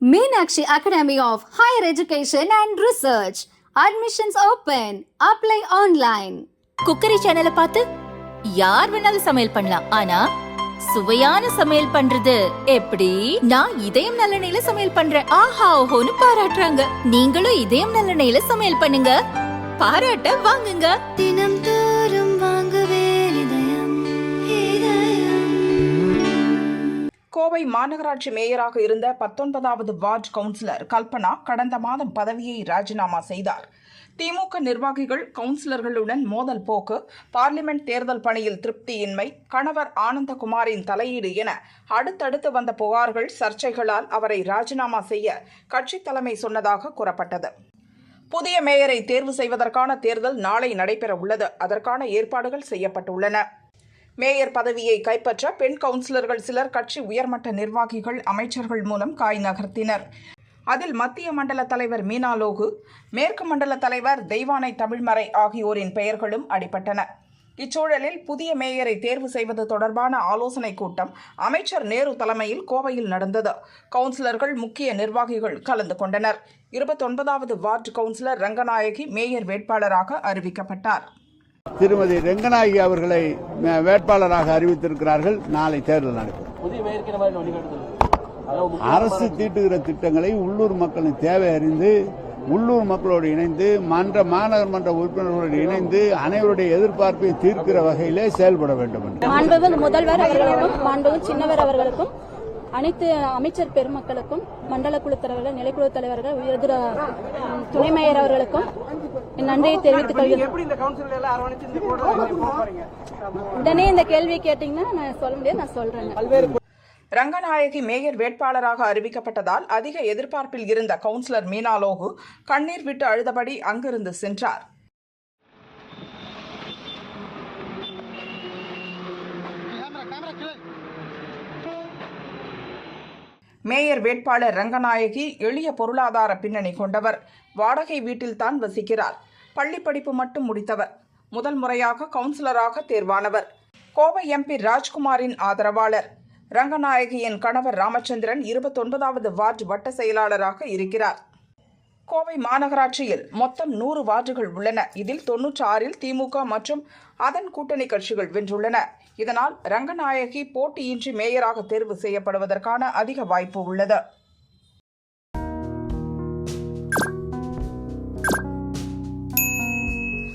Meenakshi Academy of Higher Education and Research. Admissions open. Apply online. Cookery சேனலை பார்த்து யார் வேணாலும் சமையல் பண்ணலாம். ஆனா சுவையான சமையல் பண்றது எப்படி? நான் இதயம் நல்லெண்ணெயில சமையல் பண்றேன். ஆஹா ஓஹோன்னு பாராட்டுறாங்க. நீங்களும் இதயம் நல்லெண்ணெயில சமையல் பண்ணுங்க, பாராட்ட வாங்குங்க. தினம் தோறும் வாங்குவே இதயம் இதயம். கோவை மாநகராட்சி மேயராக இருந்த 19வது வார்டு கவுன்சிலர் கல்பனா கடந்த மாதம் பதவியை ராஜினாமா செய்தார். திமுக நிர்வாகிகள் கவுன்சிலர்களுடன் மோதல் போக்கு, பார்லிமெண்ட் தேர்தல் பணியில் திருப்தியின்மை, கணவர் ஆனந்தகுமாரின் தலையீடு என அடுத்தடுத்து வந்த புகார்கள், சர்ச்சைகளால் அவரை ராஜினாமா செய்ய கட்சி தலைமை சொன்னதாக கூறப்பட்டது. புதிய மேயரை தேர்வு செய்வதற்கான தேர்தல் நாளை நடைபெற உள்ளது. அதற்கான ஏற்பாடுகள் செய்யப்பட்டுள்ளன. மேயர் பதவியை கைப்பற்ற பெண் கவுன்சிலர்கள் சிலர் கட்சி உயர்மட்ட நிர்வாகிகள், அமைச்சர்கள் மூலம் காய் நகர்த்தினர். அதில் மத்திய மண்டல தலைவர் மீனா லோகு, மேற்கு மண்டல தலைவர் தெய்வானை தமிழ்மறை ஆகியோரின் பெயர்களும் அடிபட்டன. இச்சூழலில் புதிய மேயரை தேர்வு செய்வது தொடர்பான ஆலோசனைக் கூட்டம் அமைச்சர் நேரு தலைமையில் கோவையில் நடந்தது. கவுன்சிலர்கள், முக்கிய நிர்வாகிகள் கலந்து கொண்டனர். 29வது வார்டு கவுன்சிலர் ரங்கநாயகி மேயர் வேட்பாளராக அறிவிக்கப்பட்டார். திருமதி ரங்கநாயகி அவர்களை வேட்பாளராக அறிவித்திருக்கிறார்கள். நாளை தேர்தல் நடைபெறும். அரசு தீட்டுகிற திட்டங்களை உள்ளூர் மக்களின் தேவை அறிந்து, உள்ளூர் மக்களோடு இணைந்து, மாநகர் மன்ற உறுப்பினர்களோடு இணைந்து அனைவருடைய எதிர்பார்ப்பை தீர்க்கிற வகையிலே செயல்பட வேண்டும். மாண்புமிகு முதல்வர் அவர்களுக்கும், மாண்புமிகு சின்னவர் அவர்களுக்கும், அனைத்து அமைச்சர் பெருமக்களுக்கும், மண்டல குழு தலைவர்கள், நிலைக்குழு தலைவர்கள், உயர்திர துணை மேயர் அவர்களுக்கும் நன்றியை தெரிவித்துக் கொள்கிறேன். உடனே இந்த கேள்வி கேட்டீங்கன்னா நான் சொல்ல முடியாது, நான் சொல்றேன். ரங்கநாயகி மேயர் வேட்பாளராக அறிவிக்கப்பட்டதால் அதிக எதிர்பார்ப்பில் இருந்த கவுன்சிலர் மீனா லோகு கண்ணீர் விட்டு அழுதபடி அங்கிருந்து சென்றார். மேயர் வேட்பாளர் ரங்கநாயகி எளிய பொருளாதார பின்னணி கொண்டவர். வாடகை வீட்டில்தான் வசிக்கிறார். பள்ளி படிப்பு மட்டும் முடித்தவர். முதல் முறையாக கவுன்சிலராக தேர்வானவர். கோவை எம்பி ராஜ்குமாரின் ஆதரவாளர். ரங்கநாயகியின் கணவர் ராமச்சந்திரன் 29வது வார்டு வட்ட செயலாளராக இருக்கிறார். கோவை மாநகராட்சியில் மொத்தம் 100 வார்டுகள் உள்ளன. இதில் 96ல் திமுக மற்றும் அதன் கூட்டணி கட்சிகள் வென்றுள்ளன. இதனால் ரங்கநாயகி போட்டியின்றி மேயராக தேர்வு செய்யப்படுவதற்கான அதிக வாய்ப்பு உள்ளது.